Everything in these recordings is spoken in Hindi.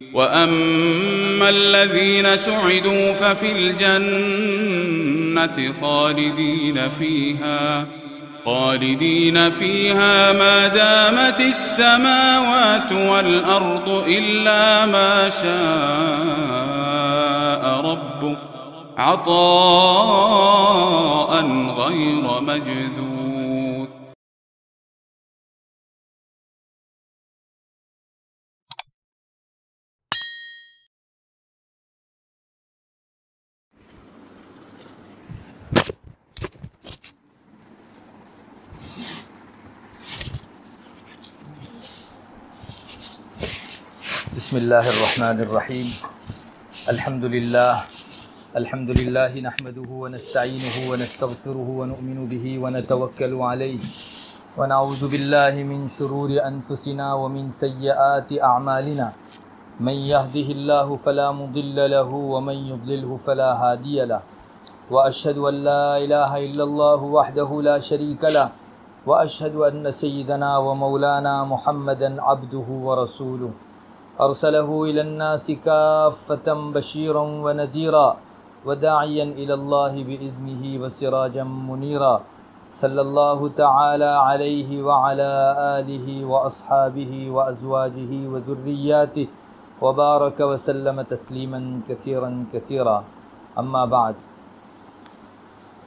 वअम्मा अल्लज़ीन सुइदू फ़फ़िल जन्नति ख़ालिदीन फ़ीहा मा दामतिस समावातु वल अर्दु इल्ला मा शाअ रब्बुक अताअन ग़ैर मजदूद। बिस्मिल्लाहिर्रहमानिर्रहीम। अल्हम्दुलिल्लाहि नहमदुहु व नस्तईनुहु व नस्तगफिरुहु व नु'मिनु बिही व नतवक्कलु अलैहि व नऊज़ु बिल्लाहि मिन शुरूरि अनफुसिना व मिन सय्यिआति अअमालिना। मन यहदिहिल्लाहु फला मुदिल्ल लहु व मन युद्लिलहु फला हादिय लहु व अशहदु अन ला इलाहा इल्लल्लाहु वहदहु ला शरीक लहु व अशहदु अन्न सय्यिदना व मौलाना मुहम्मदन अब्दुहु व रसूलुहु अर्सलहु इलन्नासि काफ़्फ़तन बशीरन व नज़ीरा व दाइयन इलल्लाहि बिइज़्निहि व सिराजन मुनीरा। सल्लल्लाहु तआला अलैहि व अला आलिहि व अस्हाबिहि व अज़वाजिहि व ज़ुर्रिय्यातिहि व बारक व सल्लम तस्लीमन कसीरन कसीरा। अम्मा बाद।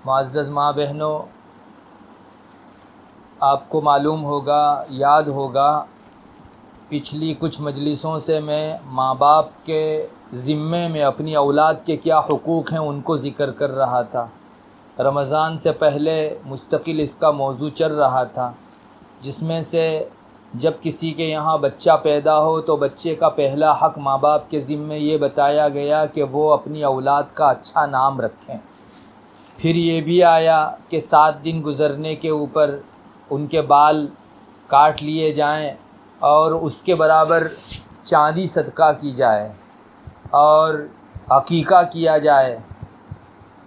मुअज़्ज़ज़ माँ बहनों, आपको मालूम होगा, याद होगा, पिछली कुछ मजलिसों से मैं माँ बाप के ज़िम्मे में अपनी औलाद के क्या हुकूक़ हैं उनको ज़िक्र कर रहा था। रमज़ान से पहले मुस्तकिल इसका मौजू चल रहा था, जिसमें से जब किसी के यहाँ बच्चा पैदा हो तो बच्चे का पहला हक़ माँ बाप के ज़िम्मे ये बताया गया कि वो अपनी औलाद का अच्छा नाम रखें। फिर ये भी आया कि 7 दिन गुज़रने के ऊपर उनके बाल काट लिए जाएं और उसके बराबर चांदी सदका की जाए और अकीक़ा किया जाए,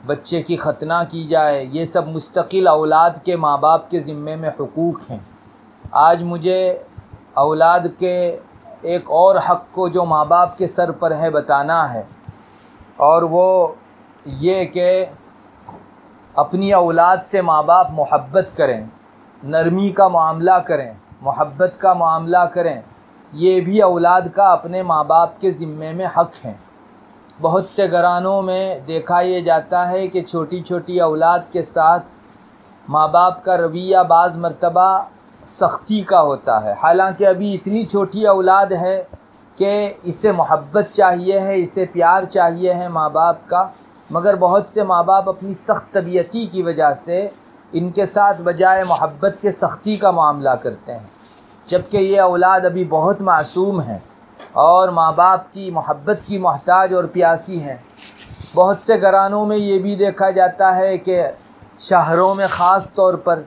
बच्चे की ख़तना की जाए। ये सब मुस्तकिल औलाद के माँ बाप के ज़िम्मे में हुकूक़ हैं। आज मुझे औलाद के एक और हक़ को जो माँ बाप के सर पर है बताना है, और वो ये कि अपनी औलाद से माँ बाप मोहब्बत करें, नरमी का मामला करें, मोहब्बत का मामला करें। ये भी औलाद का अपने माँ बाप के ज़िम्मे में हक़ है। बहुत से घरानों में देखा ये जाता है कि छोटी छोटी औलाद के साथ माँ बाप का रवैया बाज़ मर्तबा सख्ती का होता है। हालांकि अभी इतनी छोटी औलाद है कि इसे मोहब्बत चाहिए है, इसे प्यार चाहिए है माँ बाप का, मगर बहुत से माँ बाप अपनी सख्त तबीयती की वजह से इनके साथ बजाय मोहब्बत के सख्ती का मामला करते हैं, जबकि ये औलाद अभी बहुत मासूम है और माँ बाप की मोहब्बत की मोहताज और प्यासी हैं। बहुत से घरानों में ये भी देखा जाता है कि शहरों में ख़ास तौर पर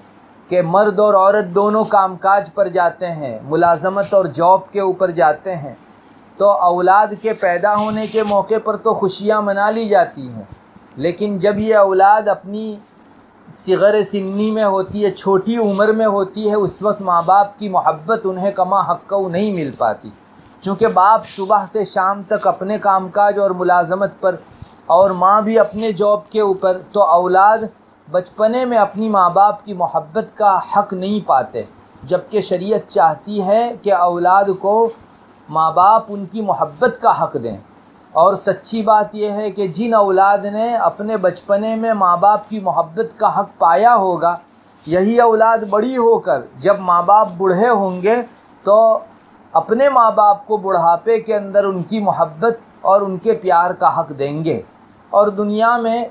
कि मर्द और औरत दोनों कामकाज पर जाते हैं, मुलाज़मत और जॉब के ऊपर जाते हैं, तो औलाद के पैदा होने के मौके पर तो खुशियाँ मना ली जाती हैं, लेकिन जब ये औलाद अपनी सिग़र सिन्नी में होती है, छोटी उम्र में होती है, उस वक्त माँ बाप की मोहब्बत उन्हें कमा हक़्क़ो नहीं मिल पाती। चूँकि बाप सुबह से शाम तक अपने कामकाज और मुलाज़मत पर और माँ भी अपने जॉब के ऊपर, तो औलाद बचपने में अपनी माँ बाप की मोहब्बत का हक़ नहीं पाते, जबकि शरीयत चाहती है कि औलाद को माँ बाप उनकी मोहब्बत का हक़ दें। और सच्ची बात यह है कि जिन औलाद ने अपने बचपने में माँ बाप की मोहब्बत का हक़ पाया होगा, यही औलाद बड़ी होकर जब माँ बाप बूढ़े होंगे तो अपने माँ बाप को बुढ़ापे के अंदर उनकी मोहब्बत और उनके प्यार का हक़ देंगे। और दुनिया में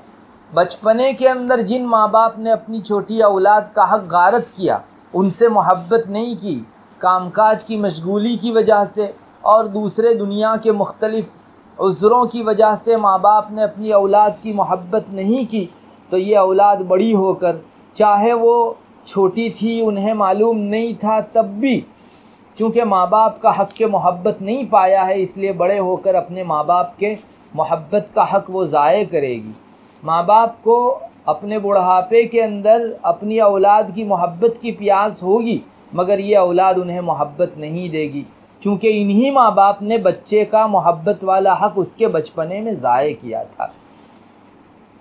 बचपने के अंदर जिन माँ बाप ने अपनी छोटी औलाद का हक़ गारत किया, उनसे मोहब्बत नहीं की, कामकाज की मशगूली की वजह से और दूसरे दुनिया के मुख्तलिफ़ उज़्रों की वजह से माँ बाप ने अपनी औलाद की मोहब्बत नहीं की, तो ये औलाद बड़ी होकर, चाहे वो छोटी थी, उन्हें मालूम नहीं था, तब भी चूँकि माँ बाप का हक़ के मोहब्बत नहीं पाया है, इसलिए बड़े होकर अपने माँ बाप के मोहब्बत का हक़ वो ज़ाये करेगी। माँ बाप को अपने बुढ़ापे के अंदर अपनी औलाद की मोहब्बत की प्यास होगी, मगर ये औलाद उन्हें मोहब्बत नहीं देगी, चूँकि इन्हीं माँ बाप ने बच्चे का मोहब्बत वाला हक़ उसके बचपने में ज़ाय किया था।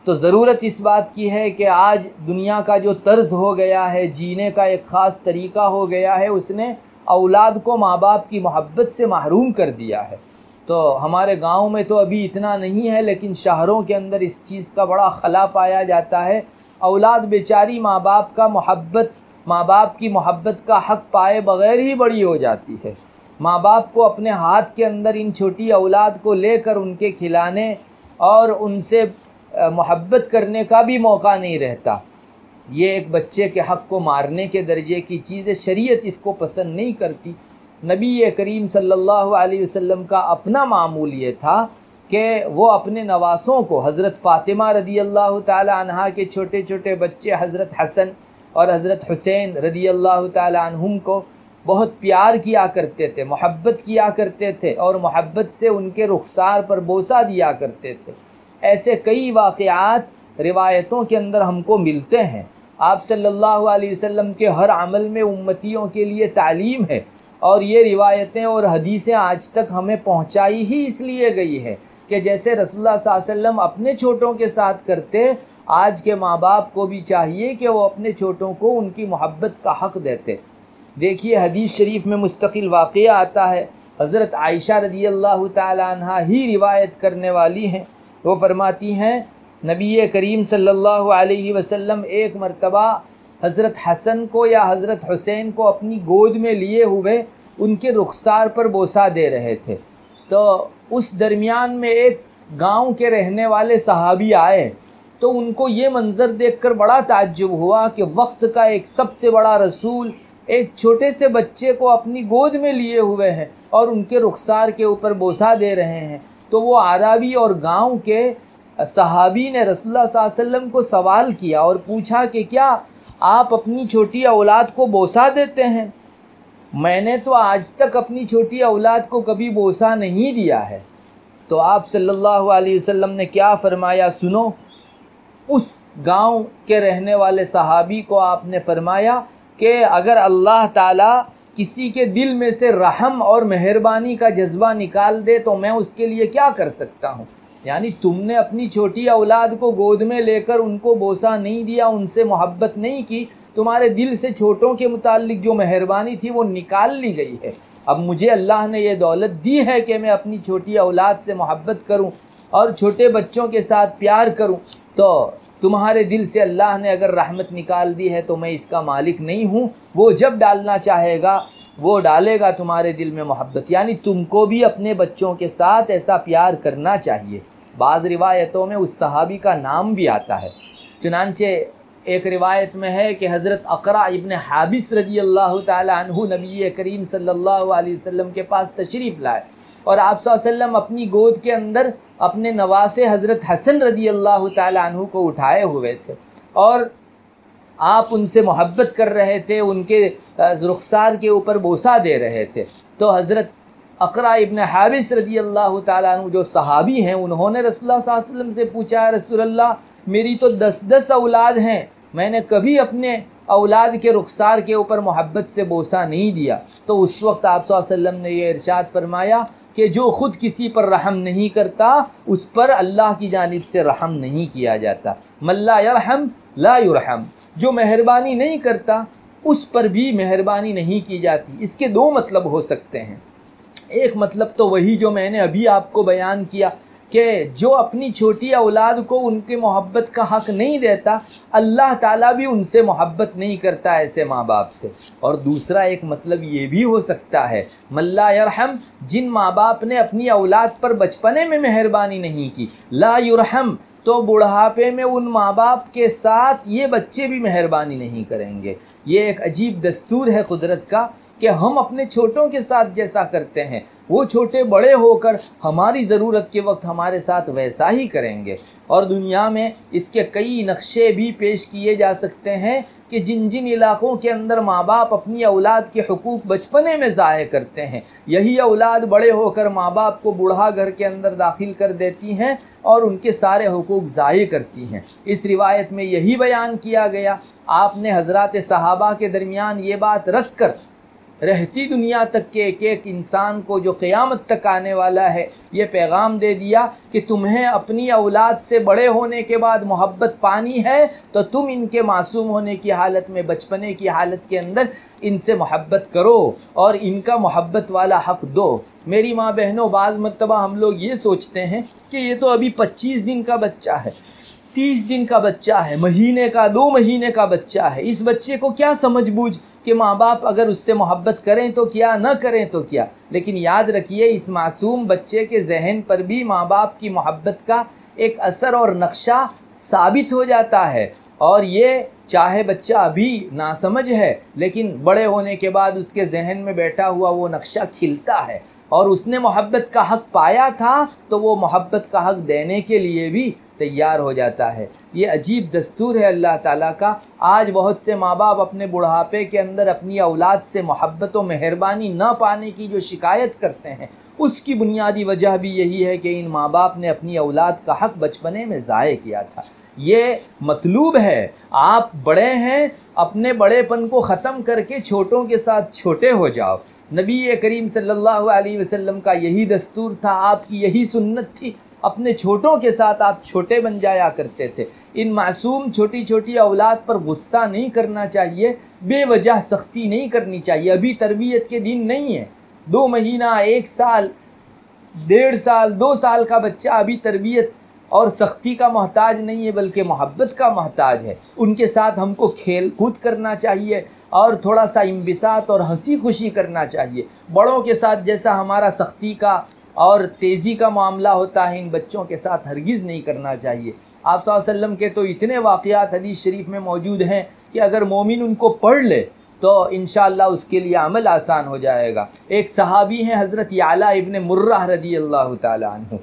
तो ज़रूरत इस बात की है कि आज दुनिया का जो तर्ज़ हो गया है, जीने का एक ख़ास तरीक़ा हो गया है, उसने औलाद को माँ बाप की मोहब्बत से महरूम कर दिया है। तो हमारे गांव में तो अभी इतना नहीं है, लेकिन शहरों के अंदर इस चीज़ का बड़ा खला पाया जाता है। औलाद बेचारी माँ बाप की मोहब्बत का हक़ पाए बग़ैर ही बड़ी हो जाती है। माँ बाप को अपने हाथ के अंदर इन छोटी औलाद को लेकर उनके खिलाने और उनसे मोहब्बत करने का भी मौका नहीं रहता। ये एक बच्चे के हक़ को मारने के दर्जे की चीज़ है। शरीयत इसको पसंद नहीं करती। नबी करीम सल्लल्लाहु अलैहि वसल्लम का अपना मामूल ये था कि वो अपने नवासों को, हज़रत फ़ातिमा रदी अल्लाह ताला अन्हा के छोटे छोटे बच्चे हज़रत हसन और हज़रत हुसैन रदी अल्लाह ताला अन्हुम को बहुत प्यार किया करते थे, मोहब्बत किया करते थे और मोहब्बत से उनके रुखसार पर बोसा दिया करते थे। ऐसे कई वाक़यात रिवायतों के अंदर हमको मिलते हैं। आप सल्लल्लाहु अलैहि वसल्लम के हर अमल में उम्मतियों के लिए तालीम है, और ये रिवायतें और हदीसें आज तक हमें पहुँचाई ही इसलिए गई है कि जैसे रसूलुल्लाह सल्लल्लाहु अलैहि वसल्लम अपने छोटों के साथ करते, आज के माँ बाप को भी चाहिए कि वो अपने छोटों को उनकी मोहब्बत का हक़ देते। देखिए हदीस शरीफ में मुस्तकिल वाक़या आता है। हज़रत आयशा रदी अल्लाह ताला अन्हा ही रिवायत करने वाली हैं। वो फरमाती हैं, नबी करीम सल्लल्लाहु अलैहि वसल्लम एक मरतबा हज़रत हसन को या हज़रत हुसैन को अपनी गोद में लिए हुए उनके रुखसार पर बोसा दे रहे थे। तो उस दरमियान में एक गांव के रहने वाले सहाबी आए, तो उनको ये मंज़र देखकर बड़ा ताज्जुब हुआ कि वक्त का एक सबसे बड़ा रसूल एक छोटे से बच्चे को अपनी गोद में लिए हुए हैं और उनके रुखसार के ऊपर बोसा दे रहे हैं। तो वो आराबी और गांव के सहाबी ने रसूलुल्लाह सल्लल्लाहु अलैहि वसल्लम को सवाल किया और पूछा कि क्या आप अपनी छोटी औलाद को बोसा देते हैं? मैंने तो आज तक अपनी छोटी औलाद को कभी बोसा नहीं दिया है। तो आप सल्लल्लाहु अलैहि वसल्लम ने क्या फरमाया सुनो। उस गांव के रहने वाले सहाबी को आपने फरमाया कि अगर अल्लाह ताला किसी के दिल में से रहम और मेहरबानी का जज्बा निकाल दे तो मैं उसके लिए क्या कर सकता हूँ। यानी तुमने अपनी छोटी औलाद को गोद में लेकर उनको बोसा नहीं दिया, उनसे मोहब्बत नहीं की, तुम्हारे दिल से छोटों के मुताल्लिक जो मेहरबानी थी वो निकाल ली गई है। अब मुझे अल्लाह ने ये दौलत दी है कि मैं अपनी छोटी औलाद से मोहब्बत करूँ और छोटे बच्चों के साथ प्यार करूँ, तो तुम्हारे दिल से अल्लाह ने अगर रहमत निकाल दी है तो मैं इसका मालिक नहीं हूँ। वो जब डालना चाहेगा वो डालेगा तुम्हारे दिल में मोहब्बत। यानी तुमको भी अपने बच्चों के साथ ऐसा प्यार करना चाहिए। बाज़ रिवायतों में उस सहाबी का नाम भी आता है। चुनांचे एक रिवायत में है कि हज़रत अक़रा इब्न हाबिस रज़ी अल्लाह ताला अन्हु नबी करीम सल्लल्लाहु अलैहि वसल्लम के पास तशरीफ़ लाए और आप सल्लल्लाहु अलैहि वसल्लम अपनी गोद के अंदर अपने नवासे हज़रत हसन रज़ी अल्लाह ताला अन्हु को उठाए हुए थे और आप उनसे मोहब्बत कर रहे थे, उनके रुखसार के ऊपर बोसा दे रहे थे। तो हज़रत अक़रा इब्न हाबिस रज़ी अल्लाह ताला अन्हु जो सहाबी हैं, उन्होंने रसूलुल्लाह सल्लल्लाहु अलैहि वसल्लम से पूछा, रसूलल्लाह मेरी तो 10-10 औलाद हैं, मैंने कभी अपने औलाद के रुखसार के ऊपर मोहब्बत से बोसा नहीं दिया। तो उस वक्त आप सल्लल्लाहु अलैहि वसल्लम ने यह इरशाद फरमाया कि जो ख़ुद किसी पर रहम नहीं करता उस पर अल्लाह की जानिब से रहम नहीं किया जाता। मल्ला यरहम ला युरहम, जो मेहरबानी नहीं करता उस पर भी मेहरबानी नहीं की जाती। इसके दो मतलब हो सकते हैं। एक मतलब तो वही जो मैंने अभी आपको बयान किया कि जो अपनी छोटी औलाद को उनके मोहब्बत का हक़ नहीं देता, अल्लाह ताला भी उनसे मोहब्बत नहीं करता ऐसे माँ बाप से। और दूसरा एक मतलब ये भी हो सकता है, मल्ला यरहम, जिन माँ बाप ने अपनी औलाद पर बचपने में मेहरबानी नहीं की, ला युरहम, तो बुढ़ापे में उन माँ बाप के साथ ये बच्चे भी मेहरबानी नहीं करेंगे। ये एक अजीब दस्तूर है कुदरत का कि हम अपने छोटों के साथ जैसा करते हैं वो छोटे बड़े होकर हमारी ज़रूरत के वक्त हमारे साथ वैसा ही करेंगे। और दुनिया में इसके कई नक्शे भी पेश किए जा सकते हैं कि जिन जिन इलाक़ों के अंदर माँ बाप अपनी औलाद के हुकूक बचपने में ज़ाय करते हैं, यही औलाद बड़े होकर माँ बाप को बूढ़ा घर के अंदर दाखिल कर देती हैं और उनके सारे हुकूक ज़ाय करती हैं। इस रिवायत में यही बयान किया गया। आपने हज़रात सहाबा के दरमियान ये बात रख कर रहती दुनिया तक के एक एक इंसान को जो क़यामत तक आने वाला है ये पैगाम दे दिया कि तुम्हें अपनी औलाद से बड़े होने के बाद मोहब्बत पानी है तो तुम इनके मासूम होने की हालत में, बचपने की हालत के अंदर इनसे मोहब्बत करो और इनका मोहब्बत वाला हक़ दो। मेरी माँ बहनों, बाज़ मरतबा हम लोग ये सोचते हैं कि ये तो अभी 25 दिन का बच्चा है, 30 दिन का बच्चा है, महीने का, 2 महीने का बच्चा है, इस बच्चे को क्या समझ बूझ कि माँ बाप अगर उससे मोहब्बत करें तो क्या, न करें तो क्या। लेकिन याद रखिए इस मासूम बच्चे के जहन पर भी माँ बाप की मोहब्बत का एक असर और नक्शा साबित हो जाता है। और ये चाहे बच्चा अभी नासमझ है लेकिन बड़े होने के बाद उसके जहन में बैठा हुआ वो नक्शा खिलता है और उसने मोहब्बत का हक़ पाया था तो वो मोहब्बत का हक़ देने के लिए भी तैयार हो जाता है। ये अजीब दस्तूर है अल्लाह ताला का। आज बहुत से माँ बाप अपने बुढ़ापे के अंदर अपनी औलाद से मोहब्बत और मेहरबानी न पाने की जो शिकायत करते हैं उसकी बुनियादी वजह भी यही है कि इन माँ बाप ने अपनी औलाद का हक़ बचपने में ज़ाये किया था। ये मतलूब है, आप बड़े हैं, अपने बड़ेपन को ख़त्म करके छोटों के साथ छोटे हो जाओ। नबी करीम सल्लल्लाहु अलैहि वसल्लम का यही दस्तूर था, आपकी यही सुन्नत थी, अपने छोटों के साथ आप छोटे बन जाया करते थे। इन मासूम छोटी छोटी औलाद पर गुस्सा नहीं करना चाहिए, बेवजह सख्ती नहीं करनी चाहिए। अभी तरबियत के दिन नहीं है। 2 महीना, 1 साल, 1.5 साल, 2 साल का बच्चा अभी तरबियत और सख्ती का मोहताज नहीं है बल्कि मोहब्बत का मोहताज है। उनके साथ हमको खेल कूद करना चाहिए और थोड़ा सा इंबिसात और हंसी खुशी करना चाहिए। बड़ों के साथ जैसा हमारा सख्ती का और तेज़ी का मामला होता है इन बच्चों के साथ हरगिज़ नहीं करना चाहिए। आप सल्लल्लाहु अलैहि वसल्लम के तो इतने वाक़यात हदीस शरीफ में मौजूद हैं कि अगर मोमिन उनको पढ़ ले तो इंशाअल्लाह उसके लिए अमल आसान हो जाएगा। एक सहाबी हैं हज़रत याला इब्न मुर्रा रज़ी अल्लाह ताला अन्हु,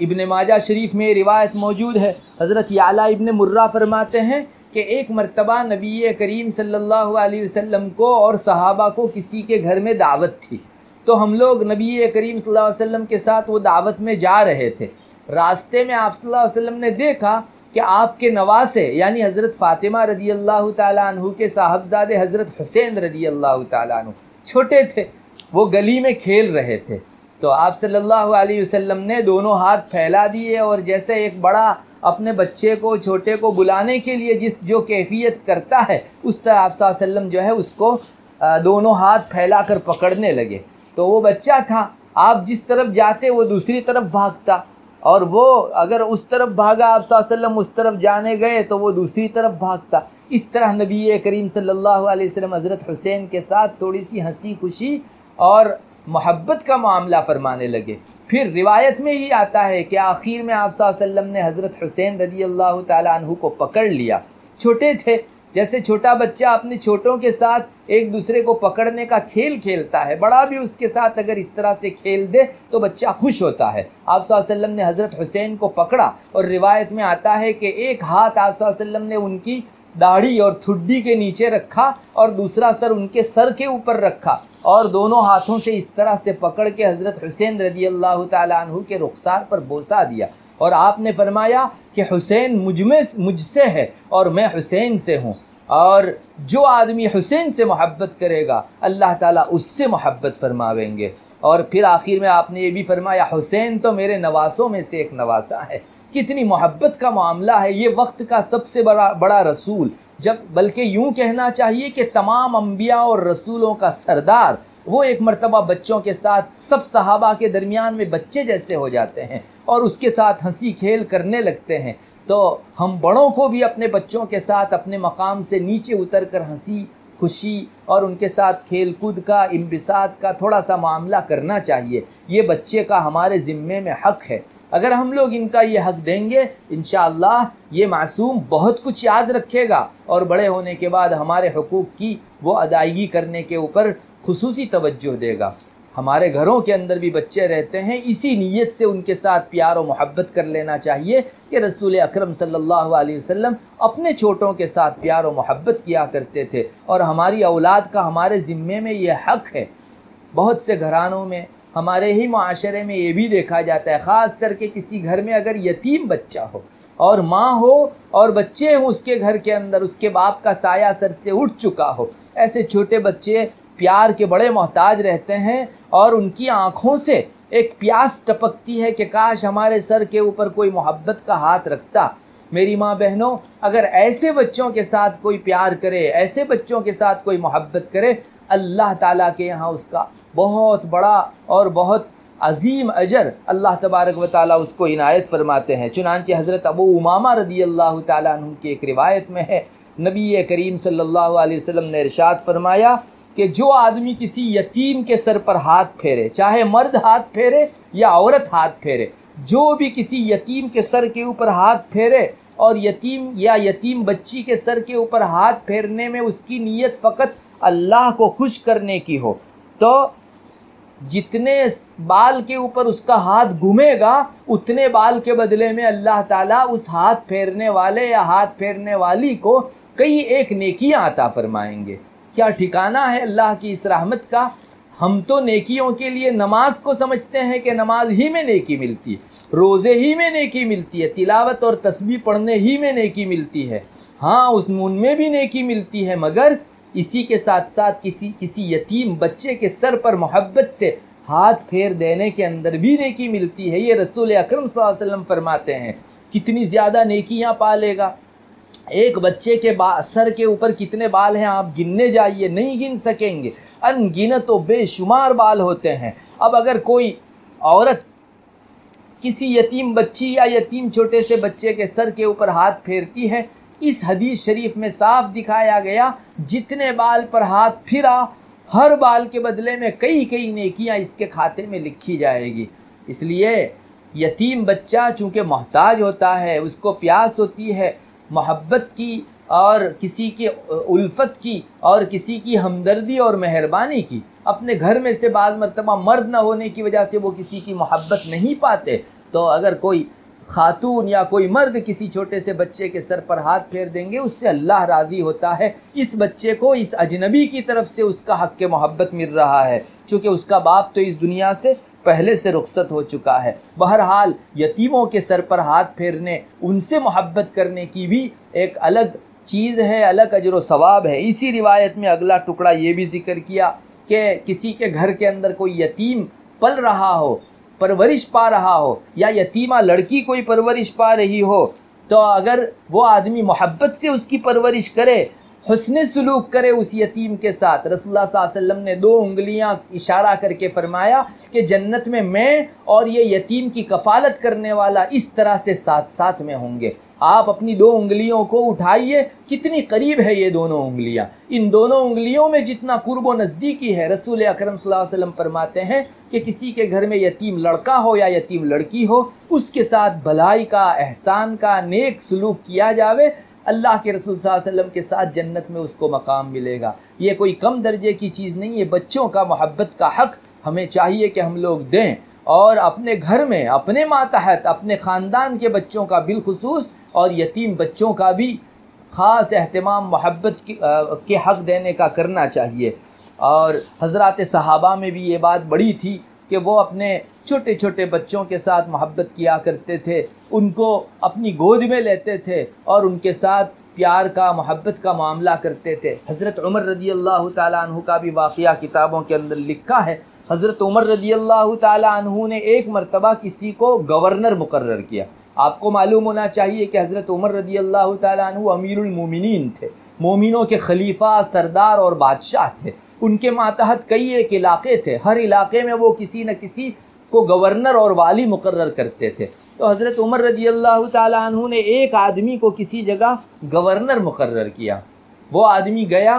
इब्न माजा शरीफ में रिवायत मौजूद है। हज़रत याला इब्न मुर्रा फरमाते हैं कि एक मरतबा नबी करीम सल्लल्लाहु अलैहि वसल्लम को और सहाबा को किसी के घर में दावत थी, तो हम लोग नबी करीम सल्लल्लाहु अलैहि वसल्लम के साथ वो दावत में जा रहे थे। रास्ते में आप सल्लल्लाहु अलैहि वसल्लम ने देखा कि आपके नवासे यानी हज़रत फ़ातिमा रज़ी अल्लाह ताला अन्हु के साहबजादे हज़रत हुसैन रज़ी अल्लाह ताला अन्हु छोटे थे, वो गली में खेल रहे थे। तो आप सल्लल्लाहु अलैहि वसल्लम ने दोनों हाथ फैला दिए और जैसे एक बड़ा अपने बच्चे को, छोटे को बुलाने के लिए जो कैफियत करता है उस तरह आप सल्लल्लाहु अलैहि वसल्लम जो है उसको दोनों हाथ फैला कर पकड़ने लगे। तो वो बच्चा था, आप जिस तरफ जाते वो दूसरी तरफ भागता और वो अगर उस तरफ भागा आप सल्लल्लाहु अलैहि वसल्लम उस तरफ जाने गए तो वो दूसरी तरफ भागता। इस तरह नबी करीम सल्लल्लाहु अलैहि वसल्लम हज़रत हुसैन के साथ थोड़ी सी हंसी खुशी और मोहब्बत का मामला फरमाने लगे। फिर रिवायत में ही आता है कि आखिर में आप सल्लल्लाहु अलैहि वसल्लम ने हज़रत हुसैन रज़ी अल्लाह ताला अन्हु को पकड़ लिया। छोटे थे, जैसे छोटा बच्चा अपने छोटों के साथ एक दूसरे को पकड़ने का खेल खेलता है, बड़ा भी उसके साथ अगर इस तरह से खेल दे तो बच्चा खुश होता है। आप सल्लल्लाहु अलैहि वसल्लम ने हज़रत हुसैन को पकड़ा और रिवायत में आता है कि एक हाथ आप सल्लल्लाहु अलैहि वसल्लम ने उनकी दाढ़ी और ठुड्डी के नीचे रखा और दूसरा सर उनके सर के ऊपर रखा और दोनों हाथों से इस तरह से पकड़ के हज़रत हुसैन रज़ी अल्लाह ताला अन्हु के रुखसार पर बोसा दिया और आपने फरमाया कि हुसैन मुझसे है और मैं हुसैन से हूँ, और जो आदमी हुसैन से मोहब्बत करेगा अल्लाह ताला उससे मोहब्बत फरमावेंगे। और फिर आखिर में आपने ये भी फरमाया हुसैन तो मेरे नवासों में से एक नवासा है। कितनी मोहब्बत का मामला है। ये वक्त का सबसे बड़ा रसूल, जब बल्कि यूँ कहना चाहिए कि तमाम अम्बिया और रसूलों का सरदार, वो एक मरतबा बच्चों के साथ सब सहाबा के दरमियान में बच्चे जैसे हो जाते हैं और उसके साथ हंसी खेल करने लगते हैं। तो हम बड़ों को भी अपने बच्चों के साथ अपने मकाम से नीचे उतर कर हंसी खुशी और उनके साथ खेल कूद का, इंबिसात का थोड़ा सा मामला करना चाहिए। ये बच्चे का हमारे ज़िम्मे में हक़ है। अगर हम लोग इनका ये हक़ देंगे इंशाअल्लाह ये मासूम बहुत कुछ याद रखेगा और बड़े होने के बाद हमारे हुकूक़ की वो अदायगी करने के ऊपर खुसूसी तवज्जो देगा। हमारे घरों के अंदर भी बच्चे रहते हैं, इसी नीयत से उनके साथ प्यार और मोहब्बत कर लेना चाहिए कि रसूल अकरम सल्लल्लाहु अलैहि वसल्लम अपने छोटों के साथ प्यार और मोहब्बत किया करते थे और हमारी औलाद का हमारे ज़िम्मे में ये हक़ है। बहुत से घरानों में, हमारे ही माशरे में ये भी देखा जाता है, ख़ास करके किसी घर में अगर यतीम बच्चा हो और माँ हो और बच्चे हों उसके घर के अंदर, उसके बाप का साया सर से उठ चुका हो, ऐसे छोटे बच्चे प्यार के बड़े मोहताज रहते हैं और उनकी आँखों से एक प्यास टपकती है कि काश हमारे सर के ऊपर कोई मोहब्बत का हाथ रखता। मेरी माँ बहनों, अगर ऐसे बच्चों के साथ कोई प्यार करे, ऐसे बच्चों के साथ कोई मोहब्बत करे, अल्लाह ताला के यहाँ उसका बहुत बड़ा और बहुत अजीम अजर अल्लाह तबारक व ताला उसको इनायत फरमाते हैं। चुनांचे हज़रत अबू उमामा रदी अल्लाह ताला अन्हु की एक रिवायत में है, नबी करीम सल्लल्लाहु अलैहि वसल्लम ने इरशाद फरमाया कि जो आदमी किसी यतीम के सर पर हाथ फेरे, चाहे मर्द हाथ फेरे या औरत हाथ फेरे, जो भी किसी यतीम के सर के ऊपर हाथ फेरे और यतीम या यतीम बच्ची के सर के ऊपर हाथ फेरने में उसकी नीयत फ़कत अल्लाह को खुश करने की हो, तो जितने बाल के ऊपर उसका हाथ घूमेगा उतने बाल के बदले में अल्लाह ताला उस हाथ फेरने वाले या हाथ फेरने वाली को कई एक नेकियां अता फरमाएंगे। क्या ठिकाना है अल्लाह की इस रहमत का। हम तो नेकियों के लिए नमाज को समझते हैं कि नमाज ही में नेकी मिलती है, रोज़े ही में नेकी मिलती है, तिलावत और तस्बीह पढ़ने ही में नेकी मिलती है। हाँ, उनमें भी नेकी मिलती है, मगर इसी के साथ साथ किसी यतीम बच्चे के सर पर मोहब्बत से हाथ फेर देने के अंदर भी नेकी मिलती है। ये रसूल अकरम सल्लल्लाहु अलैहि वसल्लम फरमाते हैं। कितनी ज़्यादा नेकियां पालेगा। एक बच्चे के सर के ऊपर कितने बाल हैं आप गिनने जाइए, नहीं गिन सकेंगे, अनगिनत व बेशुमार बाल होते हैं। अब अगर कोई औरत किसी यतीम बच्ची या यतीम छोटे से बच्चे के सर के ऊपर हाथ फेरती है, इस हदीस शरीफ में साफ दिखाया गया जितने बाल पर हाथ फिरा हर बाल के बदले में कई कई नेकियां इसके खाते में लिखी जाएगी। इसलिए यतीम बच्चा चूँकि मोहताज होता है, उसको प्यास होती है मोहब्बत की और किसी की उल्फत की और किसी की हमदर्दी और मेहरबानी की। अपने घर में से बाज़ मरतबा मर्द न होने की वजह से वो किसी की मोहब्बत नहीं पाते, तो अगर कोई खातून या कोई मर्द किसी छोटे से बच्चे के सर पर हाथ फेर देंगे, उससे अल्लाह राज़ी होता है। इस बच्चे को इस अजनबी की तरफ से उसका हक़ के मोहब्बत मिल रहा है, चूँकि उसका बाप तो इस दुनिया से पहले से रुखसत हो चुका है। बहरहाल यतीमों के सर पर हाथ फेरने, उनसे मोहब्बत करने की भी एक अलग चीज़ है, अलग अजर व सवाब है। इसी रिवायत में अगला टुकड़ा ये भी जिक्र किया कि किसी के घर के अंदर कोई यतीम पल रहा हो, परवरिश पा रहा हो, या यतीमा लड़की कोई परवरिश पा रही हो, तो अगर वो आदमी मोहब्बत से उसकी परवरिश करे, हुस्न सलूक करे उस यतीम के साथ, रसूलुल्लाह सल्लल्लाहु अलैहि वसल्लम ने 2 उंगलियां इशारा करके फरमाया कि जन्नत में मैं और ये यतीम की कफ़ालत करने वाला इस तरह से साथ साथ में होंगे। आप अपनी 2 उंगलियों को उठाइए, कितनी करीब है ये दोनों उंगलियां। इन दोनों उंगलियों में जितना कुर्ब व नज़दीकी है, रसूल अकरम सल्लल्लाहु अलैहि वसल्लम फरमाते हैं कि किसी के घर में यतीम लड़का हो या यतीम लड़की हो, उसके साथ भलाई का, एहसान का, नेक सलूक किया जावे, अल्लाह के रसूल सल्लल्लाहु अलैहि वसल्लम के साथ जन्नत में उसको मकाम मिलेगा। ये कोई कम दर्जे की चीज़ नहीं है। बच्चों का मोहब्बत का हक़ हमें चाहिए कि हम लोग दें, और अपने घर में, अपने मातहत, अपने ख़ानदान के बच्चों का बिलखुसूस और यतीम बच्चों का भी ख़ास एहतमाम मोहब्बत के हक़ देने का करना चाहिए। और हज़रात सहाबा में भी ये बात बड़ी थी कि वो अपने छोटे छोटे बच्चों के साथ मोहब्बत किया करते थे, उनको अपनी गोद में लेते थे और उनके साथ प्यार का, मोहब्बत का मामला करते थे। हज़रत उमर रज़ी अल्लाह ताला अन्हु का भी वाक़या किताबों के अंदर लिखा है। हज़रत उमर रज़ी अल्लाह ताला अन्हु ने एक मरतबा किसी को गवर्नर मुकर्रर किया। आपको मालूम होना चाहिए कि हज़रत उमर रज़ी अल्लाह ताला अन्हु अमीरुल मोमिनीन थे, मोमिनों के खलीफा, सरदार और बादशाह थे। उनके मातहत कई एक इलाक़े थे, हर इलाक़े में वो किसी न किसी को गवर्नर और वाली मुकर्रर करते थे। तो हज़रत उमर रज़ी अल्लाह ताला अन्हु ने एक आदमी को किसी जगह गवर्नर मुकर्रर किया। वो आदमी गया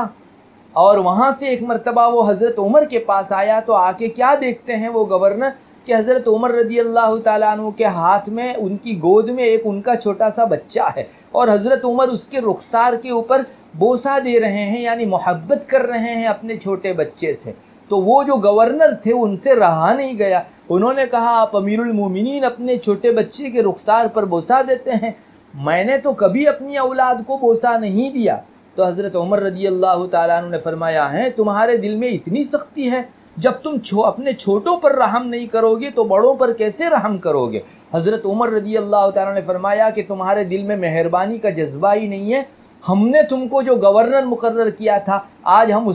और वहाँ से एक मरतबा वो हज़रत उमर के पास आया, तो आके क्या देखते हैं वो गवर्नर कि हज़रत उमर रज़ी अल्लाह ताला अन्हु के हाथ में, उनकी गोद में एक उनका छोटा सा बच्चा है और हज़रत उमर उसके रुखसार के ऊपर बोसा दे रहे हैं, यानी मोहब्बत कर रहे हैं अपने छोटे बच्चे से। तो वो जो गवर्नर थे उनसे रहा नहीं गया, उन्होंने कहा आप अमीरुल मोमिनीन अपने छोटे बच्चे के रुखसार पर बोसा देते हैं, मैंने तो कभी अपनी औलाद को बोसा नहीं दिया। तो हज़रत उमर रज़ी अल्लाह ताला अन्हु ने फरमाया है तुम्हारे दिल में इतनी सख्ती है, जब तुम अपने छोटों पर रहम नहीं करोगे तो बड़ों पर कैसे रहम करोगे। हज़रत उमर रज़ी अल्लाह ताला ने फरमाया कि तुम्हारे दिल में मेहरबानी का जज्बा ही नहीं है। हमने तुमको जो गवर्नर मुकर्रर किया था, आज हम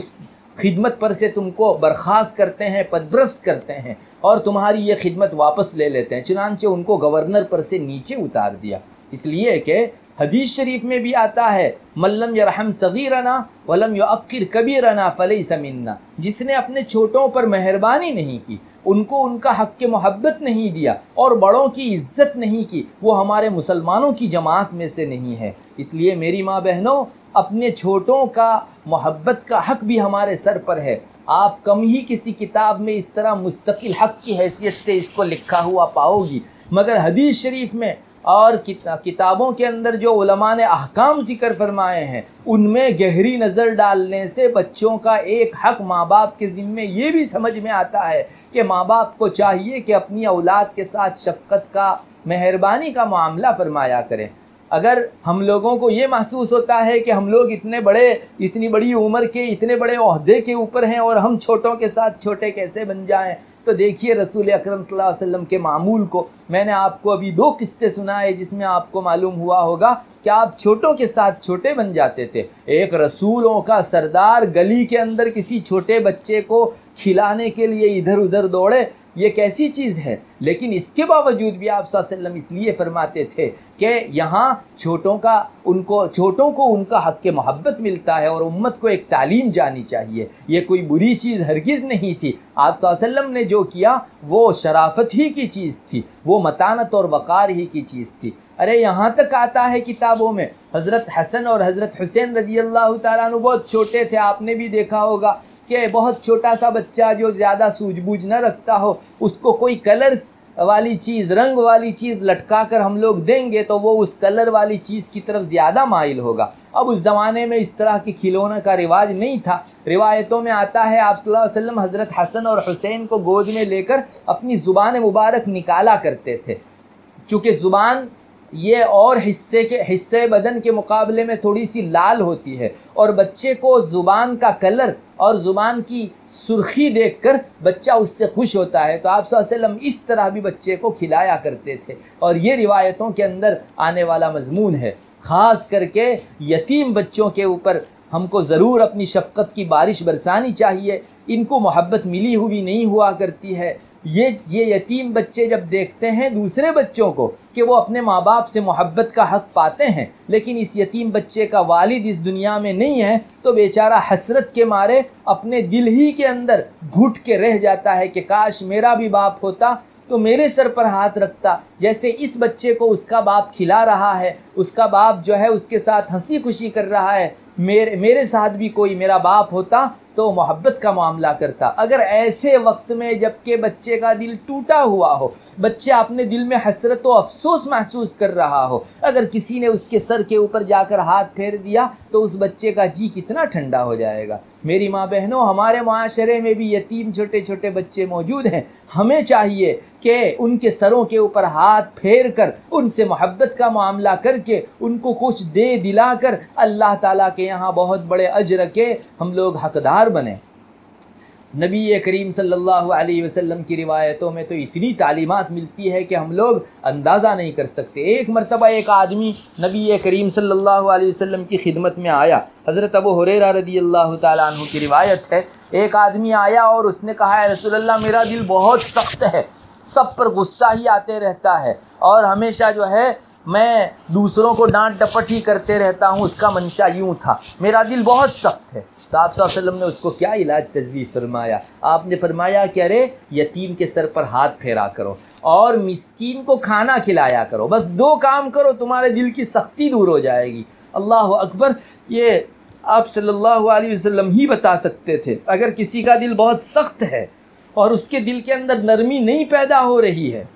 खिदमत पर से तुमको बर्खास्त करते हैं, पदभ्रष्ट करते हैं और तुम्हारी ये खिदमत वापस ले लेते हैं। चुनांचे उनको गवर्नर पर से नीचे उतार दिया। इसलिए कि हदीस शरीफ में भी आता है, मल्लम यरहम सगीरना वलम युअक्किर कबीरना फलैसा मिन्ना, जिसने अपने छोटों पर मेहरबानी नहीं की, उनको उनका हक़ के मोहब्बत नहीं दिया और बड़ों की इज्जत नहीं की, वो हमारे मुसलमानों की जमात में से नहीं है। इसलिए मेरी माँ बहनों, अपने छोटों का मोहब्बत का हक़ भी हमारे सर पर है। आप कम ही किसी किताब में इस तरह मुस्तकिल हक़ की हैसियत से इसको लिखा हुआ पाओगी, मगर हदीस शरीफ में और किताबों के अंदर जो उलमा ने अहकाम ज़िक्र फरमाए हैं, उनमें गहरी नज़र डालने से बच्चों का एक हक़ माँ बाप के ज़िम्मे ये भी समझ में आता है कि माँ बाप को चाहिए कि अपनी औलाद के साथ शफ़क़त का, मेहरबानी का मामला फरमाया करें। अगर हम लोगों को ये महसूस होता है कि हम लोग इतनी बड़ी उम्र के, इतने बड़े ओहदे के ऊपर हैं और हम छोटों के साथ छोटे कैसे बन जाएं, तो देखिए रसूल अकरम सल्लल्लाहु अलैहि वसल्लम के मामूल को। मैंने आपको अभी 2 किस्से सुनाए जिसमें आपको मालूम हुआ होगा कि आप छोटों के साथ छोटे बन जाते थे। एक रसूलों का सरदार गली के अंदर किसी छोटे बच्चे को खिलाने के लिए इधर उधर दौड़े, ये कैसी चीज़ है। लेकिन इसके बावजूद भी आप सल्लल्लाहु अलैहि वसल्लम इसलिए फरमाते थे कि यहाँ छोटों को उनका हक़ के मोहब्बत मिलता है और उम्मत को एक तालीम जानी चाहिए। ये कोई बुरी चीज़ हरगिज़ नहीं थी। आप सल्लल्लाहु अलैहि वसल्लम ने जो किया वो शराफत ही की चीज़ थी, वो मतानत और वक़ार ही की चीज़ थी। अरे यहाँ तक आता है किताबों में, हज़रत हसन और हज़रत हुसैन रज़ी अल्लाह तआला अन्हु बहुत छोटे थे। आपने भी देखा होगा कि बहुत छोटा सा बच्चा जो ज़्यादा सूझबूझ न रखता हो, उसको कोई कलर वाली चीज़, रंग वाली चीज़ लटका कर हम लोग देंगे तो वो उस कलर वाली चीज़ की तरफ ज़्यादा माइल होगा। अब उस ज़माने में इस तरह के खिलौने का रिवाज नहीं था। रिवायतों में आता है आप सल्लल्लाहु अलैहि वसल्लम हज़रत हसन और हुसैन को गोद में लेकर अपनी ज़ुबान मुबारक निकाला करते थे। चूँकि ज़ुबान ये और हिस्से बदन के मुकाबले में थोड़ी सी लाल होती है और बच्चे को ज़ुबान का कलर और ज़ुबान की सुर्खी देखकर बच्चा उससे खुश होता है। तो आप सल्लल्लाहु अलैहि वसल्लम इस तरह भी बच्चे को खिलाया करते थे और ये रिवायतों के अंदर आने वाला मजमून है। ख़ास करके यतीम बच्चों के ऊपर हमको ज़रूर अपनी शफ़क़त की बारिश बरसानी चाहिए। इनको मोहब्बत मिली हुई नहीं हुआ करती है। ये यतीम बच्चे जब देखते हैं दूसरे बच्चों को कि वो अपने माँ बाप से मोहब्बत का हक़ पाते हैं, लेकिन इस यतीम बच्चे का वालिद इस दुनिया में नहीं है, तो बेचारा हसरत के मारे अपने दिल ही के अंदर घुट के रह जाता है कि काश मेरा भी बाप होता तो मेरे सर पर हाथ रखता। जैसे इस बच्चे को उसका बाप खिला रहा है, उसका बाप जो है उसके साथ हंसी खुशी कर रहा है, मेरे साथ भी कोई मेरा बाप होता तो मोहब्बत का मामला करता। अगर ऐसे वक्त में जबकि बच्चे का दिल टूटा हुआ हो, बच्चा अपने दिल में हसरत व अफसोस महसूस कर रहा हो, अगर किसी ने उसके सर के ऊपर जाकर हाथ फेर दिया तो उस बच्चे का जी कितना ठंडा हो जाएगा। मेरी माँ बहनों, हमारे माशरे में भी यतीम छोटे छोटे बच्चे मौजूद हैं। हमें चाहिए कि उनके सरों के ऊपर हाथ फेर कर उनसे मोहब्बत का मामला करके उनको कुछ दे दिलाकर अल्लाह ताला के यहाँ बहुत बड़े अजर के हम लोग हकदार बने। नबी करीम सल्लल्लाहु अलैहि वसल्लम की रिवायतों में तो इतनी तालीमात मिलती है कि हम लोग अंदाज़ा नहीं कर सकते। एक मरतबा एक आदमी नबी करीम सल्लल्लाहु अलैहि वसल्लम की खिदमत में आया। हज़रत अबू हुरैरा रज़ियल्लाहु ताला अन्हु की रिवायत है, एक आदमी आया और उसने कहा, है रसूलल्लाह मेरा दिल बहुत सख्त है, सब पर गुस्सा ही आते रहता है और हमेशा जो है मैं दूसरों को डांट डपट ही करते रहता हूँ, उसका मंशा यूँ था, मेरा दिल बहुत सख्त है। तो आप सल्लल्लाहु अलैहि वसल्लम ने उसको क्या इलाज तजवीज़ फरमाया? आपने फरमाया कि अरे यतीम के सर पर हाथ फेरा करो और मिस्कीन को खाना खिलाया करो, बस 2 काम करो, तुम्हारे दिल की सख्ती दूर हो जाएगी। अल्लाह अकबर, ये आप सल्लल्लाहु अलैहि वसल्लम ही बता सकते थे। अगर किसी का दिल बहुत सख्त है और उसके दिल के अंदर नरमी नहीं पैदा हो रही है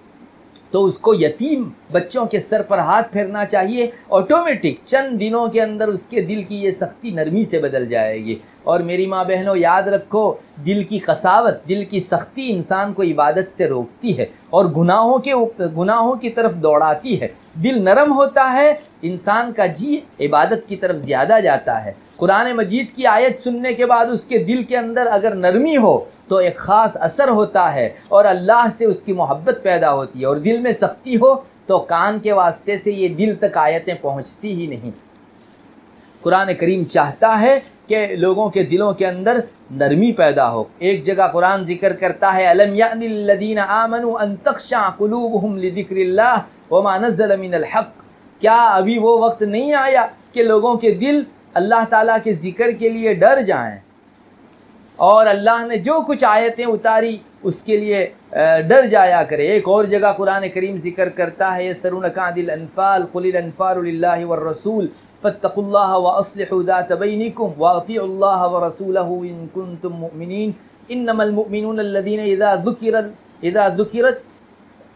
तो उसको यतीम बच्चों के सर पर हाथ फेरना चाहिए। ऑटोमेटिक चंद दिनों के अंदर उसके दिल की ये सख्ती नरमी से बदल जाएगी। और मेरी माँ बहनों, याद रखो, दिल की कसावत, दिल की सख्ती इंसान को इबादत से रोकती है और गुनाहों की तरफ दौड़ाती है। दिल नरम होता है, इंसान का जी इबादत की तरफ ज़्यादा जाता है। कुरान मजीद की आयत सुनने के बाद उसके दिल के अंदर अगर नरमी हो तो एक ख़ास असर होता है और अल्लाह से उसकी मोहब्बत पैदा होती है। और दिल में सख्ती हो तो कान के वास्ते से ये दिल तक आयतें पहुँचती ही नहीं। कुरान करीम चाहता है कि लोगों के दिलों के अंदर नरमी पैदा हो। एक जगह कुरान जिक्र करता है, अलम यानिल लदीना आमनु अन तख्शा कुलूबुहुम लिज़िक्रिल्लाह वमा नज़्ज़ल मिनल हक़। क्या अभी वो वक्त नहीं आया कि लोगों के दिल अल्लाह ताला के ज़िक्र के लिए डर जाएं, और अल्लाह ने जो कुछ आयतें उतारी उसके लिए डर जाया करे। एक और जगह कुरान करीम जिक्र करता है, यसअलूनका अनिल अनफ़ाल कुलिल अनफ़ालु लिल्लाहि वर रसूल फत्तकुल्लाह व अस्लिहू ज़ात बैनिकुम व अतीउल्लाह व रसूलहू इन कुंतुम मुमिनीन इन्नमल मुमिनून अल्लज़ीना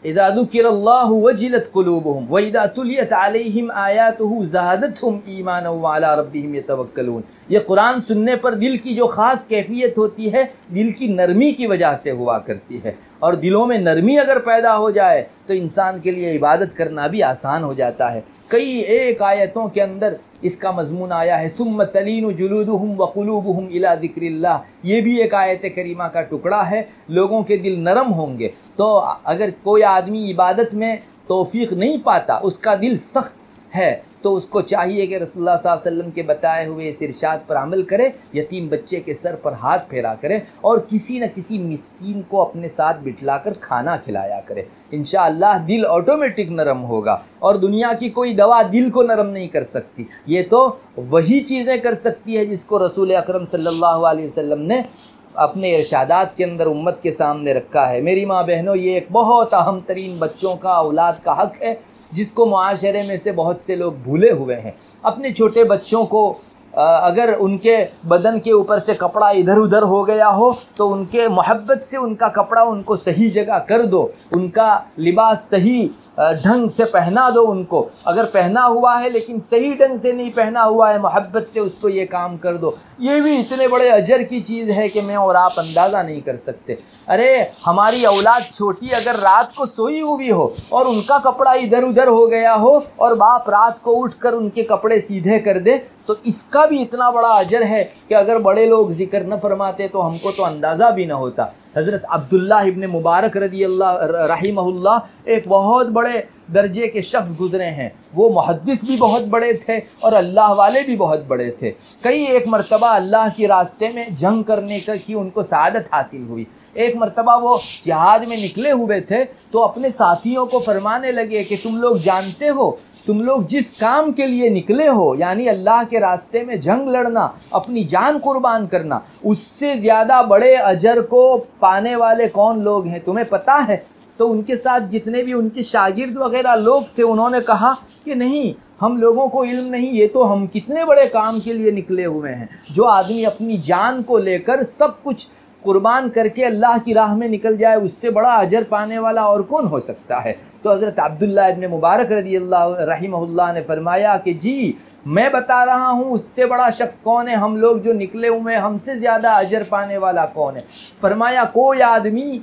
इज़ा ज़ुकिरल्लाहु वजिलत कुलूबुहुम व इज़ा तुलियत अलैहिम आयातुहु ज़ादतहुम ईमानन व अला रब्बिहिम यतवक्कलून। ये कुरान सुनने पर दिल की जो ख़ास कैफियत होती है, दिल की नरमी की वजह से हुआ करती है, और दिलों में नरमी अगर पैदा हो जाए तो इंसान के लिए इबादत करना भी आसान हो जाता है। कई एक आयतों के अंदर इसका मजमून आया है, सुम्म तलीनु जुलूदुहुम व कुलूबुहुम इला ज़िक्रिल्लाह। ये भी एक आयत करीमा का टुकड़ा है। लोगों के दिल नरम होंगे तो अगर कोई आदमी इबादत में तौफीक नहीं पाता, उसका दिल सख्त है, तो उसको चाहिए कि रसूलुल्लाह सल्लल्लाहु अलैहि वसल्लम के बताए हुए इस इरशाद पर अमल करे, यतीम बच्चे के सर पर हाथ फेरा करे और किसी न किसी मिस्कीन को अपने साथ बिठलाकर खाना खिलाया करे। इंशाअल्लाह दिल ऑटोमेटिक नरम होगा, और दुनिया की कोई दवा दिल को नरम नहीं कर सकती। ये तो वही चीज़ें कर सकती है जिसको रसूल अकरम सल्लल्लाहु अलैहि वसल्लम ने अपने इरशादात के अंदर उम्मत के सामने रखा है। मेरी माँ बहनों, ये एक बहुत अहम तरीन बच्चों का, औलाद का हक़ है जिसको मुआशरे में से बहुत से लोग भूले हुए हैं। अपने छोटे बच्चों को अगर उनके बदन के ऊपर से कपड़ा इधर उधर हो गया हो तो उनके मोहब्बत से उनका कपड़ा उनको सही जगह कर दो, उनका लिबास सही ढंग से पहना दो उनको। अगर पहना हुआ है लेकिन सही ढंग से नहीं पहना हुआ है, मोहब्बत से उसको ये काम कर दो। ये भी इतने बड़े अजर की चीज़ है कि मैं और आप अंदाज़ा नहीं कर सकते। अरे हमारी औलाद छोटी अगर रात को सोई हुई हो और उनका कपड़ा इधर उधर हो गया हो और बाप रात को उठकर उनके कपड़े सीधे कर दे, तो इसका भी इतना बड़ा अजर है कि अगर बड़े लोग जिक्र न फरमाते तो हमको तो अंदाज़ा भी न होता। हज़रत अब्दुल्ला इब्न मुबारक रज़ियल्लाहु रहिमहुल्लाह एक बहुत बड़े दर्जे के शख्स गुजरे हैं। वो मुहद्दिस भी बहुत बड़े थे और अल्लाह वाले भी बहुत बड़े थे। कई एक मरतबा अल्लाह के रास्ते में जंग करने की उनको सआदत हासिल हुई। एक मरतबा वो जिहाद में निकले हुए थे तो अपने साथियों को फरमाने लगे कि तुम लोग जानते हो, तुम लोग जिस काम के लिए निकले हो, यानी अल्लाह के रास्ते में जंग लड़ना, अपनी जान कुर्बान करना, उससे ज़्यादा बड़े अजर को पाने वाले कौन लोग हैं तुम्हें पता है? तो उनके साथ जितने भी उनके शागिर्द वगैरह लोग थे उन्होंने कहा कि नहीं, हम लोगों को इल्म नहीं, ये तो हम कितने बड़े काम के लिए निकले हुए हैं। जो आदमी अपनी जान को लेकर सब कुछ कुर्बान करके अल्लाह की राह में निकल जाए, उससे बड़ा अजर पाने वाला और कौन हो सकता है। तो हज़रत अब्दुल्ला इब्न मुबारक रज़ियल्लाहु रहिमहुल्लाह ने फरमाया कि जी मैं बता रहा हूँ उससे बड़ा शख्स कौन है, हम लोग जो निकले हुए हैं हमसे ज़्यादा अजर पाने वाला कौन है। फरमाया कोई आदमी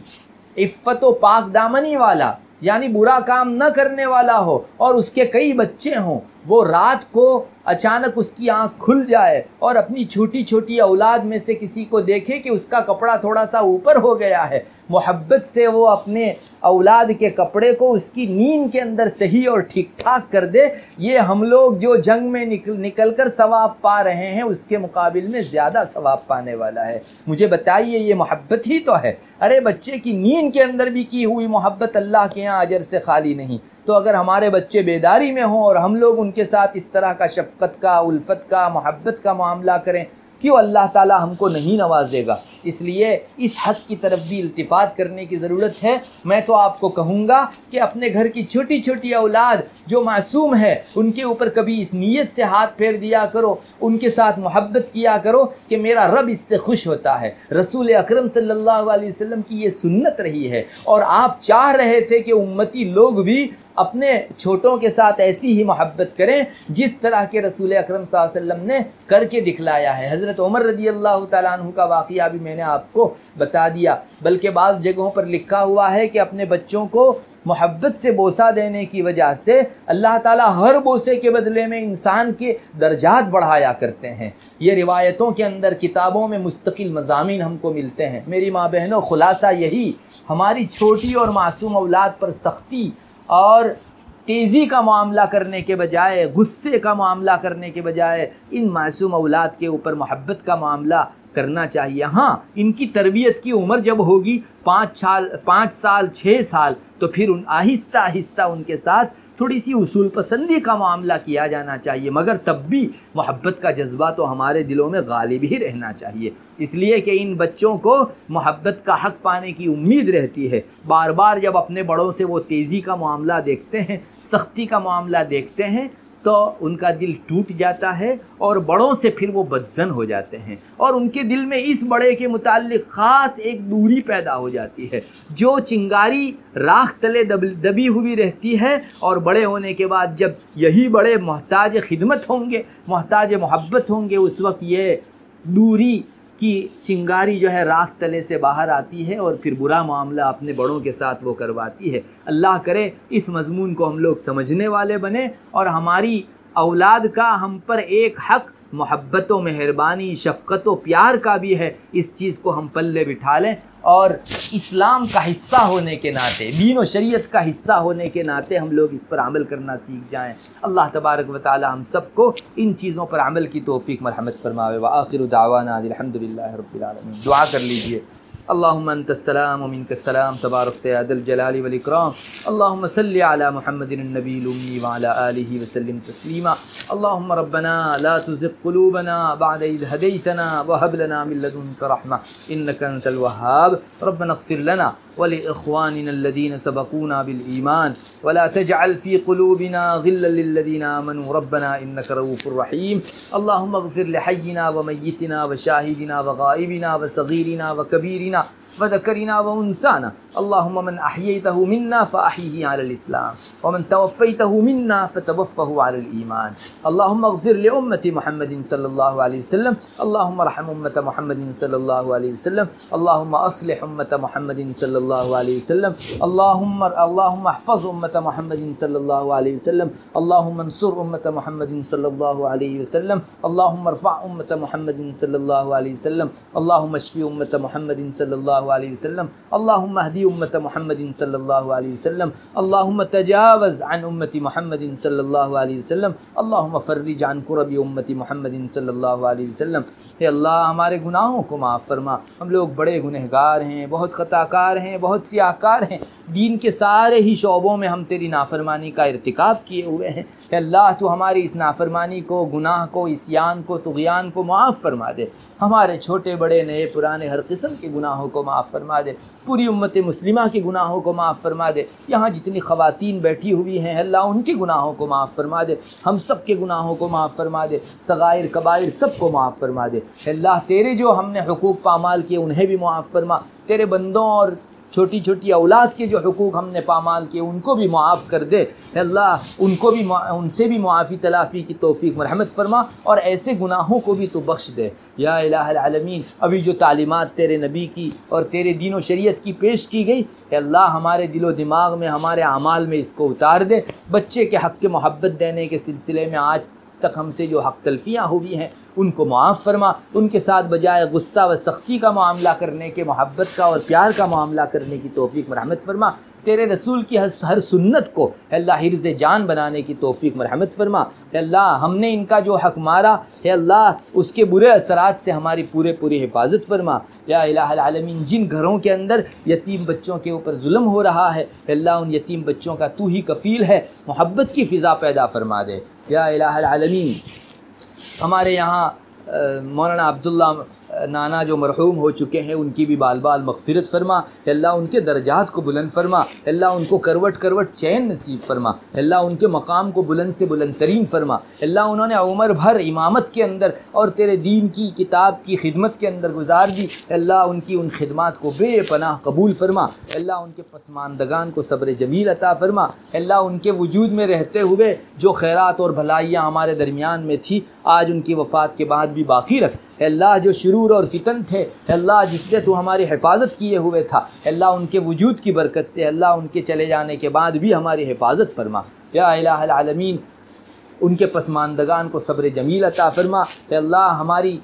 इफ़्फ़त व पाक दामनी वाला, यानी बुरा काम न करने वाला हो और उसके कई बच्चे हों, वो रात को अचानक उसकी आंख खुल जाए और अपनी छोटी छोटी औलाद में से किसी को देखे कि उसका कपड़ा थोड़ा सा ऊपर हो गया है, मोहब्बत से वो अपने औलाद के कपड़े को उसकी नींद के अंदर सही और ठीक ठाक कर दे। ये हम लोग जो जंग में निकल कर सवाब पा रहे हैं उसके मुकाबिल में ज़्यादा सवाब पाने वाला है। मुझे बताइए, ये मोहब्बत ही तो है। अरे बच्चे की नींद के अंदर भी की हुई मोहब्बत अल्लाह के यहाँ अजर से खाली नहीं। तो अगर हमारे बच्चे बेदारी में हों और हम लोग उनके साथ इस तरह का शफ़क़त का, उल्फत का, मोहब्बत का मामला करें, क्यों अल्लाह ताला हमको नहीं नवाजेगा। इसलिए इस हक़ की तरफ भी इल्तिफ़ात करने की ज़रूरत है। मैं तो आपको कहूँगा कि अपने घर की छोटी छोटी औलाद जो मासूम है उनके ऊपर कभी इस नीयत से हाथ फेर दिया करो, उनके साथ मोहब्बत किया करो कि मेरा रब इससे खुश होता है। रसूल अकरम सल्लल्लाहु अलैहि वसल्लम की ये सुन्नत रही है और आप चाह रहे थे कि उम्मती लोग भी अपने छोटों के साथ ऐसी ही मोहब्बत करें जिस तरह के रसूल अकरम सल्लल्लाहु अलैहि वसल्लम ने करके दिखलाया है। हज़रत उमर रज़ियल्लाहु ताला अन्हु का वाक़या भी मैंने आपको बता दिया, बल्कि बाज़ जगहों पर लिखा हुआ है कि अपने बच्चों को मोहब्बत से बोसा देने की वजह से अल्लाह ताला हर बोसे के बदले में इंसान के दर्जात बढ़ाया करते हैं। ये रिवायतों के अंदर, किताबों में मुस्तकिल मज़ामीन हमको मिलते हैं। मेरी माँ बहनों, ख़ुलासा यही, हमारी छोटी और मासूम औलाद पर सख्ती और तेज़ी का मामला करने के बजाय, गुस्से का मामला करने के बजाय इन मासूम औलाद के ऊपर मोहब्बत का मामला करना चाहिए। हाँ, इनकी तरबियत की उम्र जब होगी 5 साल 6 साल, तो फिर आहिस्ता आहिस्ता उनके साथ थोड़ी सी उसूल पसंदी का मामला किया जाना चाहिए, मगर तब भी मोहब्बत का जज्बा तो हमारे दिलों में गालिब ही रहना चाहिए, इसलिए कि इन बच्चों को मोहब्बत का हक़ पाने की उम्मीद रहती है। बार बार जब अपने बड़ों से वो तेज़ी का मामला देखते हैं, सख्ती का मामला देखते हैं, तो उनका दिल टूट जाता है और बड़ों से फिर वो बदज़न हो जाते हैं और उनके दिल में इस बड़े के मुताल्लिक़ ख़ास एक दूरी पैदा हो जाती है। जो चिंगारी राख तले दबी हुई रहती है और बड़े होने के बाद जब यही बड़े मोहताज खिदमत होंगे, मोहताज मोहब्बत होंगे, उस वक्त ये दूरी कि चिंगारी जो है राख तले से बाहर आती है और फिर बुरा मामला अपने बड़ों के साथ वो करवाती है। अल्लाह करे इस मज़मून को हम लोग समझने वाले बने और हमारी औलाद का हम पर एक हक़ मोहब्बत व मेहरबानी, शफ़क़त व प्यार का भी है, इस चीज़ को हम पल्ले बिठा लें और इस्लाम का हिस्सा होने के नाते, दीन व शरीयत का हिस्सा होने के नाते हम लोग इस पर अमल करना सीख जाएँ। अल्लाह तबारक व तआला हम सबको इन चीज़ों पर अमल की तौफ़ीक़ मरहमत फरमावे। व आखिरु दावाना अल्हम्दुलिल्लाहि रब्बिल आलमीन। दुआ कर लीजिए। अल्लाहुम्मा अंतस्सलाम व मिनकस्सलाम तबारकत या ज़ल जलाली वल इकराम। अल्लाहुम्मा सल्लि अला मुहम्मदिन नबील उम्मी व अला आलिहि व सल्लिम तस्लीमा। अल्लाहुम्मा रब्बना ला तुज़िग़ क़ुलूबना बअद इज़ हदैतना व हब लना मिन लदुनका रहमा इन्नका अंतल वहाब। रब्बना इग़फ़िर लना व लिइख़वानिना अल्लज़ीना सबक़ूना बिल ईमान व ला तजअल फ़ी क़ुलूबिना ग़िल्लन लिल्लज़ीना आमनू रब्बना इन्नका रऊफ़ुर रहीम। अल्लाहुम्मा इग़फ़िर लिहय्यिना व मय्यितिना व शाहिदिना व गाइबिना व सग़ीरिना व कबीरिना व ज़करिना व उन्साना। अल्लाहुम्मा मन अहयैतहु मिन्ना फ़अहयिही अलल इस्लाम व मन तवफ़्फ़ैतहु मिन्ना फ़तवफ़्फ़हु अलल ईमान। अल्लाहुम्मा इग़फ़िर लिउम्मति मुहम्मदिन सल्लल्लाहु अलैहि वसल्लम। अल्लाहुम्मा रहम उम्मत मुहम्मदिन सल्लल्लाहु अलैहि वसल्लम। अल्लाहुम्मा अस्लिह उम्मत मुहम्मदिन सल्लल्लाहु अलैहि वसल्लम। अल्लाहुम्मा अहफ़ज़ उम्मत मुहम्मदिन सल्लल्लाहु अलैहि वसल्लम। अल्लाहुम्मा अंसुर उम्मत मुहम्मदिन सल्लल्लाहु अलैहि वसल्लम। अल्लाहुम्मा इरफ़अ उम्मत मुहम्मदिन सल्लल्लाहु अलैहि वसल्लम। अल्लाहुम्मा इश्फ़ि उम्मत मुहम्मदिन सल्लल्लाहु अलैहि वसल्लम। अल्लाहुम्मा हदी उम्मत मुहम्मदिन सल्लल्लाहु अलैहि वसल्लम। अल्लाहुम्मा तजावज़ अन उम्मति मुहम्मदिन सल्लल्लाहु अलैहि वसल्लम। अल्लाहुम्मा फ़र्रिज अन कुरबि उम्मति मुहम्मदिन सल्लल्लाहु अलैहि वसल्लम। हे अल्लाह, हमारे गुनाहों को माफ़ फरमा। हम लोग बड़े गुनहगार हैं, बहुत ख़ताकार हैं, बहुत सियाहकार हैं। दीन के सारे ही शोबों में हम तेरी नाफरमानी का इर्तिकाब किए हुए हैं। हे अल्लाह, तू हमारी इस नाफरमानी को, गुनाह को, इस्यान को, तुग़यान को माफ़ फरमा दे। हमारे छोटे बड़े नए पुराने हर किस्म के गुनाहों को माफ़ फरमा दे। पूरी उम्मत मुस्लिमा के गुनाहों को माफ़ फरमा दे। यहाँ जितनी ख़वातीन बैठी हुई हैं अल्लाह, उनके गुनाहों को माफ़ फरमा दे। हम सब के गुनाहों को माफ़ फरमा दे। सगाइर कबाइर सब को माफ़ फरमा दे। अल्लाह, तेरे जो हमने हुकूक़ पामाल किए उन्हें भी माफ़ फरमा। तेरे बंदों और छोटी छोटी औलाद के जो हुकूक़ हमने पामाल किए उनको भी मुआफ़ कर दे। अल्लाह, उनसे भी मुआफ़ी तलाफ़ी की तौफ़ीक़ मरहमत फरमा और ऐसे गुनाहों को भी तो बख्श दे या इलाहल आलमीन। अभी जो तालीमात तेरे नबी की और तेरे दीन व शरीयत की पेश की गई, अल्लाह हमारे दिलो दिमाग में, हमारे आमाल में इसको उतार दे। बच्चे के हक़ के मोहब्बत देने के सिलसिले में आज तक हमसे जो हक़ तलफ़ियाँ हुई हैं उनको माफ़ फरमा। उनके साथ बजाय गुस्सा व सख्ती का मामला करने के, मोहब्बत का और प्यार का मामला करने की तौफ़ीक़ मरहमत फरमा। तेरे रसूल की हर सुन्नत को अल्लाह हिर्ज़ जान बनाने की तौफ़ीक़ मरहमत फरमा। अल्लाह, हमने इनका जो हक़ मारा है अल्लाह, उसके बुरे असरात से हमारी पूरी हिफाजत फरमा या इलाहल आलमीन। जिन घरों के अंदर यतीम बच्चों के ऊपर जुल्म हो रहा है अल्लाह, उन यतीम बच्चों का तू ही कफ़ील है। मोहब्बत की फ़िज़ा पैदा फरमा दे या इलाहल आलमीन। हमारे यहाँ मौलाना अब्दुल्ला नाना जो मरहूम हो चुके हैं, उनकी भी बाल बाल मग़फ़िरत फरमा। अल्लाह, उनके दर्जात को बुलंद फरमा। अल्लाह, उनको करवट करवट चैन नसीब फरमा। अल्लाह, उनके मकाम को बुलंद से बुलंद तरीन फरमा। अल्लाह, उन्होंने उम्र भर इमामत के अंदर और तेरे दीन की किताब की खिदमत के अंदर गुजार दी। अल्लाह, उनकी उन खिदमत को बेपनाह कबूल फरमा। अल्लाह, उनके पसमानदगान को सब्र जमील अता फरमा। अल्लाह, उनके वजूद में रहते हुए जो खैरात और भलाइयाँ हमारे दरमियान में थी, आज उनकी वफ़ात के बाद भी बाकी रख। अल्लाह, जो शुरूर और फितन थे अल्लाह, जिससे तू हमारी हिफाजत किए हुए था अल्लाह, उनके वजूद की बरकत से अल्लाह, उनके चले जाने के बाद भी हमारी हिफाजत फरमा या इलाहल आलमीन। उनके पसमानदगान को सब्र जमील अता फरमा। अल्लाह, हमारी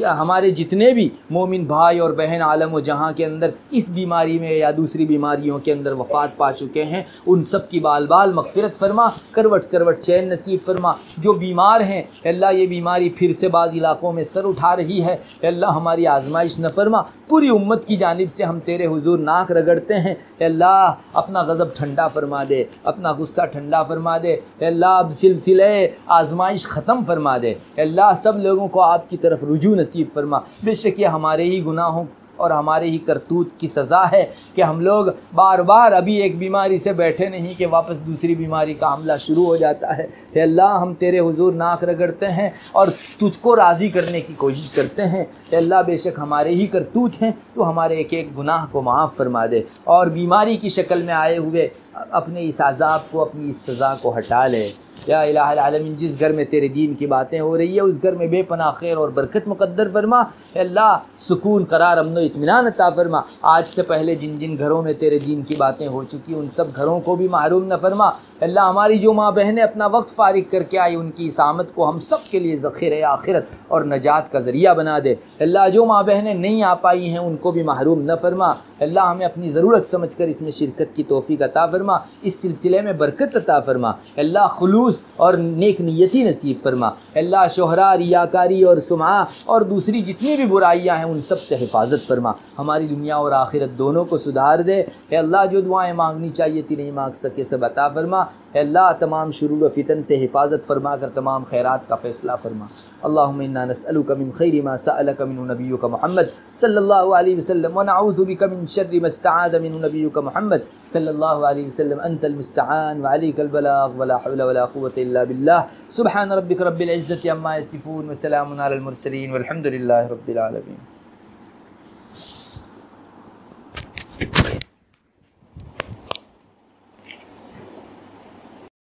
हमारे जितने भी मोमिन भाई और बहन आलम व जहाँ के अंदर इस बीमारी में या दूसरी बीमारियों के अंदर वफ़ात पा चुके हैं, उन सब की बाल बाल मग़फ़िरत फरमा, करवट करवट चैन नसीब फरमा। जो बीमार हैं अल्लाह, ये बीमारी फिर से बाद इलाक़ों में सर उठा रही है, अल्लाह हमारी आजमाइश न फरमा। पूरी उम्मत की जानिब से हम तेरे हुजूर नाक रगड़ते हैं, अल्लाह अपना गज़ब ठंडा फरमा दे, अपना गुस्सा ठंडा फरमा दे, अल्लाह अब सिलसिले आजमाइश ख़त्म फरमा दे, अल्लाह सब लोगों को आपकी तरफ रुजू नसीब फरमा। बेशक ये हमारे ही गुनाहों और हमारे ही करतूत की सज़ा है कि हम लोग बार बार अभी एक बीमारी से बैठे नहीं कि वापस दूसरी बीमारी का हमला शुरू हो जाता है। अल्लाह हम तेरे हुजूर नाक रगड़ते हैं और तुझको राज़ी करने की कोशिश करते हैं। अल्लाह बेशक हमारे ही करतूत हैं, तो हमारे एक एक गुनाह को माफ़ फरमा दे और बीमारी की शक्ल में आए हुए अपने इस अज़ाब को, अपनी इस सज़ा को हटा ले। या इलाहुल आलमीन, जिस घर में तेरे दीन की बातें हो रही है उस घर में बेपनाह खैर और बरकत मुक़द्दर फरमा। अल्लाह सुकून, करार, अमन व इत्मीनान अता फरमा। आज से पहले जिन जिन घरों में तेरे दीन की बातें हो चुकी उन सब घरों को भी महरूम न फरमा। अल्लाह हमारी जो माँ बहनें अपना वक्त फ़ारिग करके आई उनकी इस आमद को हम सब के लिए ज़ख़ीरे आखिरत और नजात का ज़रिया बना दे। अल्लाह जो माँ बहनें नहीं आ पाई हैं उनको भी महरूम न फरमा। अल्लाह हमें अपनी ज़रूरत समझ कर इसमें शिरकत की तौफ़ीक़ अता फरमा, इस सिलसिले में बरकत अता फरमा। अल्लाह खुलूस और नेक नियती नसीब फरमा। अल्लाह शोहरा, रियाकारी और सुमा और दूसरी जितनी भी बुराइयां हैं उन सब से हिफाजत फरमा। हमारी दुनिया और आखिरत दोनों को सुधार दे। अल्लाह जो दुआएं मांगनी चाहिए थी नहीं मांग सके सब अता फरमा। अल्लाह तमाम शुरूर व फितन से हिफाजत फरमा कर तमाम खैरात का फ़ैसला फरमा। अल्लाहुम्मा इन्ना नस्अलुका मिन खैरि मा सअलका मिन्हु नबियुका मुहम्मद सल्लल्लाहु अलैहि वसल्लम व नऊज़ु बिका मिन शर्रि मा इस्तआज़ मिन्हु नबियुका मुहम्मद सल्लल्लाहु अलैहि वसल्लम। अंतल मुस्तआन व अलैकल बलाग व ला हौला व ला कुव्वता इल्ला बिल्लाह। सुब्हान रब्बिका रब्बिल इज़्ज़ति अम्मा यसिफून व सलामुन अलल मुरसलीन वल्हम्दुलिल्लाहि रब्बिल आलमीन।